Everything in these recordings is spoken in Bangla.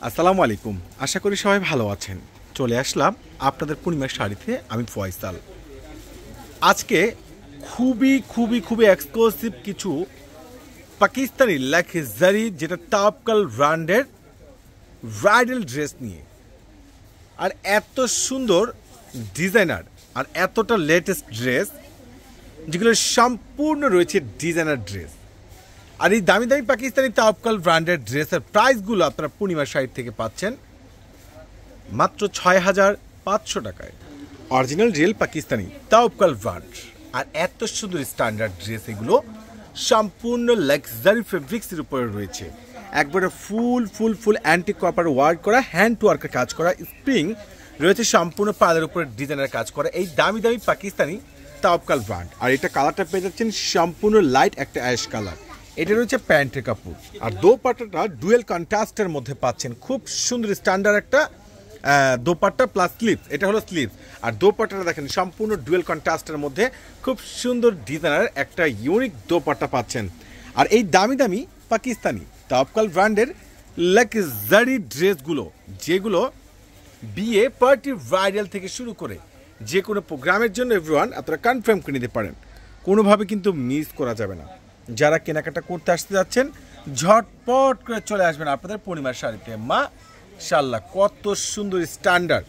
আসসালামু আলাইকুম। আশা করি সবাই ভালো আছেন। চলে আসলাম আপনাদের পূর্ণিমার শাড়িতে। আমি ফয়সাল। আজকে খুবই এক্সক্লুসিভ কিছু পাকিস্তানি লাক্সারি যেটা তাওয়াক্কাল ব্র্যান্ডের ব্রাইডাল ড্রেস নিয়ে, আর এত সুন্দর ডিজাইনার আর এতটা লেটেস্ট ড্রেস যেগুলো সম্পূর্ণ রয়েছে ডিজাইনার ড্রেস। আর এই দামি দামি পাকিস্তানি তাওয়াক্কাল ব্র্যান্ডের ড্রেসের প্রাইসগুলো আপনারা পূর্ণিমার শাড়ি থেকে পাচ্ছেন মাত্র ৬,৫০০ টাকায়। অরিজিনাল রিয়েল পাকিস্তানি তাওয়াক্কাল ব্র্যান্ড আর এত সুন্দর স্ট্যান্ডার্ড ড্রেস, এগুলো সম্পূর্ণ লাক্সারি ফেব্রিক্সের উপরে রয়েছে। একবারে ফুল অ্যান্টি কপার ওয়ার্ক করা, হ্যান্ড টু ওয়ার্কের কাজ করা, স্প্রিং রয়েছে সম্পূর্ণ পালের উপরে ডিজাইনের কাজ করা এই দামি দামি পাকিস্তানি তাওয়াক্কাল ব্র্যান্ড। আর এটা কালারটা পেয়ে যাচ্ছেন সম্পূর্ণ লাইট একটা অ্যাশ কালার। এটা রয়েছে প্যান্টের কাপড়, আর দোপাট্টাটা ডুয়েল কন্ট্রাস্টের মধ্যে পাচ্ছেন। খুব সুন্দর স্ট্যান্ডার্ড একটা দোপাট্টা প্লাস স্লিভস। এটা হলো স্লিভস, আর দোপাট্টাটা দেখেন সম্পূর্ণ ডুয়েল কন্ট্রাস্টের মধ্যে খুব সুন্দর ডিজাইনার একটা ইউনিক দোপাট্টা পাচ্ছেন। আর এই দামি দামি পাকিস্তানি তাওয়াক্কাল ব্র্যান্ডের লাক্সারি ড্রেসগুলো, যেগুলো বিয়ে পার্টি ব্রাইডাল থেকে শুরু করে যে কোনো প্রোগ্রামের জন্য এভরিওয়ান আপনারা কনফার্ম করে নিতে পারেন, কোনোভাবে কিন্তু মিস করা যাবে না। যারা কেনাকাটা করতে আসতে যাচ্ছেন ঝটপট করে চলে আসবেন আপনাদের পূর্ণিমার শাড়িতে। মাশাআল্লাহ, কত সুন্দর স্ট্যান্ডার্ড,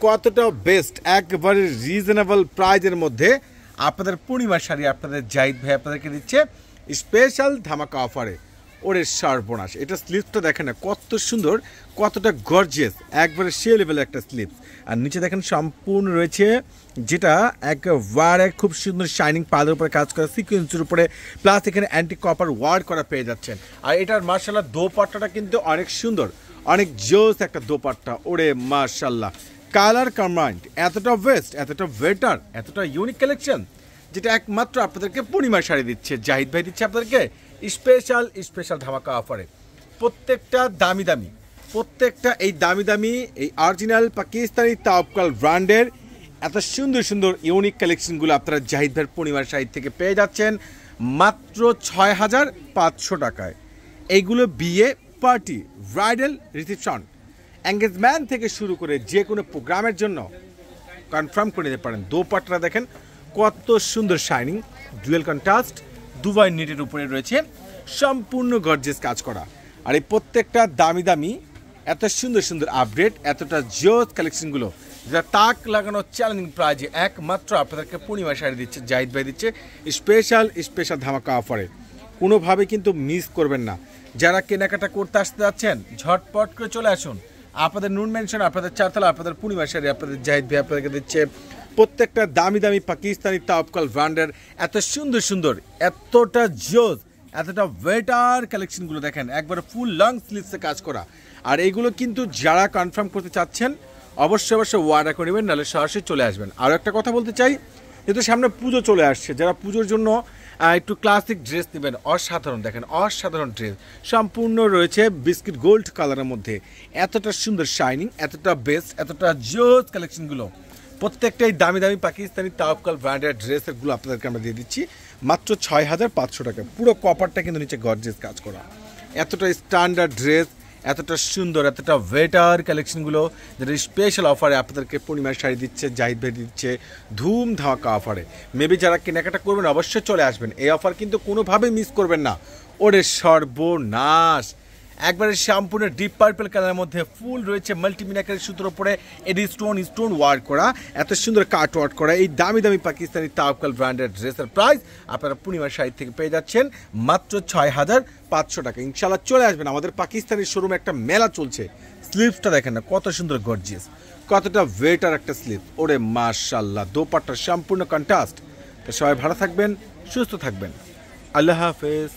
কতটা বেস্ট, একবারে রিজনেবল প্রাইজের মধ্যে আপনাদের পূর্ণিমার শাড়ি আপনাদের জাহিদ ভাই আপনাদেরকে দিচ্ছে স্পেশাল ধামাকা অফারে। ওরে সর্বনাশ, এটা স্লিভসটা দেখেন না কত সুন্দর, কতটা গর্জিয়াস, একবারে সে লেভেলের একটা স্লিভস। আর নিচে দেখেন সম্পূর্ণ রয়েছে যেটা একবারে খুব সুন্দর শাইনিং পালের উপরে কাজ করা, সিকোয়েন্সের উপরে, প্লাস এখানে অ্যান্টি কপার ওয়ার্ক করা পেয়ে যাচ্ছেন। আর এটার মাশাআল্লাহ দোপাট্টাটা কিন্তু অনেক সুন্দর, অনেক জোস একটা দোপাট্টা। ওরে মাশাআল্লাহ, কালার কম্বাইন্ড, এতটা বেস্ট, এতটা বেটার, এতটা ইউনিক কালেকশন, যেটা একমাত্র আপনাদেরকে পূর্ণিমার শাড়ি দিচ্ছে জাহিদ ভাই, দিচ্ছে আপনাদেরকে স্পেশাল ধামাকা অফারে। প্রত্যেকটা দামি, প্রত্যেকটা এই দামি এই অরিজিনাল পাকিস্তানি তাওয়াক্কাল ব্র্যান্ডের এত সুন্দর ইউনিক কালেকশনগুলো আপনারা জাহিদ ভাইয়ের পূর্ণিমার শাড়ি থেকে পেয়ে যাচ্ছেন মাত্র ৬,৫০০ টাকায়। এইগুলো বিয়ে পার্টি ব্রাইডাল রিসেপশন এঙ্গেজমেন্ট থেকে শুরু করে যে কোনো প্রোগ্রামের জন্য কনফার্ম করে নিতে পারেন। দোপাট্টা দেখেন কত সুন্দর শাইনিং, ডুয়েল কন্ট্রাস্ট, দুবাই নেটের উপরে রয়েছে সম্পূর্ণ গর্জিয়াস কাজ করা। আর এই প্রত্যেকটা দামি এত সুন্দর আপডেট, এতটা জোস কালেকশনগুলো যেটা তাক লাগানো চ্যালেঞ্জিং প্রাইজে একমাত্র আপনাদেরকে পূর্ণিমা শাড়ি দিচ্ছে জাহিদ ভাই, দিচ্ছে স্পেশাল ধামাকা অফারে। কোনোভাবে কিন্তু মিস করবেন না। যারা কেনাকাটা করতে আসতে যাচ্ছেন ঝটপট করে চলে আসুন আপনাদের নুন মেনশন, আপনাদের চারতলা, আপনাদের পূর্ণিমা শাড়ি আপনাদের জাহিদ ভাই আপনাদেরকে দিচ্ছে প্রত্যেকটা দামি পাকিস্তানি তাওয়াক্কাল ব্র্যান্ডের এত সুন্দর, এতটা জোস, এতটা ওয়েটার কালেকশনগুলো দেখেন, একবার ফুল লং স্লিভসে কাজ করা। আর এইগুলো কিন্তু যারা কনফার্ম করতে চাচ্ছেন অবশ্যই অর্ডার করে নেবেন, নাহলে সরাসরি চলে আসবেন। আরও একটা কথা বলতে চাই, যেহেতু সামনে পুজো চলে আসছে, যারা পুজোর জন্য একটু ক্লাসিক ড্রেস নেবেন, অসাধারণ দেখেন, অসাধারণ ড্রেস সম্পূর্ণ রয়েছে বিস্কিট গোল্ড কালারের মধ্যে। এতটা সুন্দর শাইনিং, এতটা বেস্ট, এতটা জোস কালেকশনগুলো প্রত্যেকটাই দামি পাকিস্তানি তাওয়াক্কাল ব্র্যান্ডের ড্রেসেরগুলো আপনাদেরকে আমরা দিয়ে দিচ্ছি মাত্র ৬,৫০০ টাকা। পুরো কপারটা কিন্তু নিচে গর্জিয়াস কাজ করা, এতটা স্ট্যান্ডার্ড ড্রেস, এতটা সুন্দর, এতটা ওয়েটার কালেকশনগুলো যেটা স্পেশাল অফারে আপনাদেরকে পূর্ণিমার শাড়ি দিচ্ছে জাহিদ ভাই, দিচ্ছে ধুম ধামাকা অফারে। মেবি যারা কেনাকাটা করবেন অবশ্যই চলে আসবেন, এই অফার কিন্তু কোনোভাবেই মিস করবেন না। ওরে সর্বনাশ, একবারে সম্পূর্ণ ডিপ পার্পল কালারের মধ্যে ফুল রয়েছে মাল্টিমিনাকারের সুতোর উপরে এডি স্টোন ওয়ার্ক করা, এত সুন্দর কাট ওয়ার্ক করা এই দামি পাকিস্তানি তাওয়াক্কাল ব্র্যান্ডের ড্রেসের প্রাইস আপনারা পূর্ণিমার শাড়ি থেকে পেয়ে যাচ্ছেন মাত্র ৬,৫০০ টাকা। ইনশাআল্লাহ চলে আসবেন, আমাদের পাকিস্তানি শোরুমে একটা মেলা চলছে। স্লিভসটা দেখেন না কত সুন্দর গর্জিয়াস, কতটা ওয়েটার একটা স্লিভ। ওরে মাশাআল্লাহ, দোপাট্টা সম্পূর্ণ কন্ট্রাস্ট। তো সবাই ভালো থাকবেন, সুস্থ থাকবেন, আল্লাহ হাফেজ।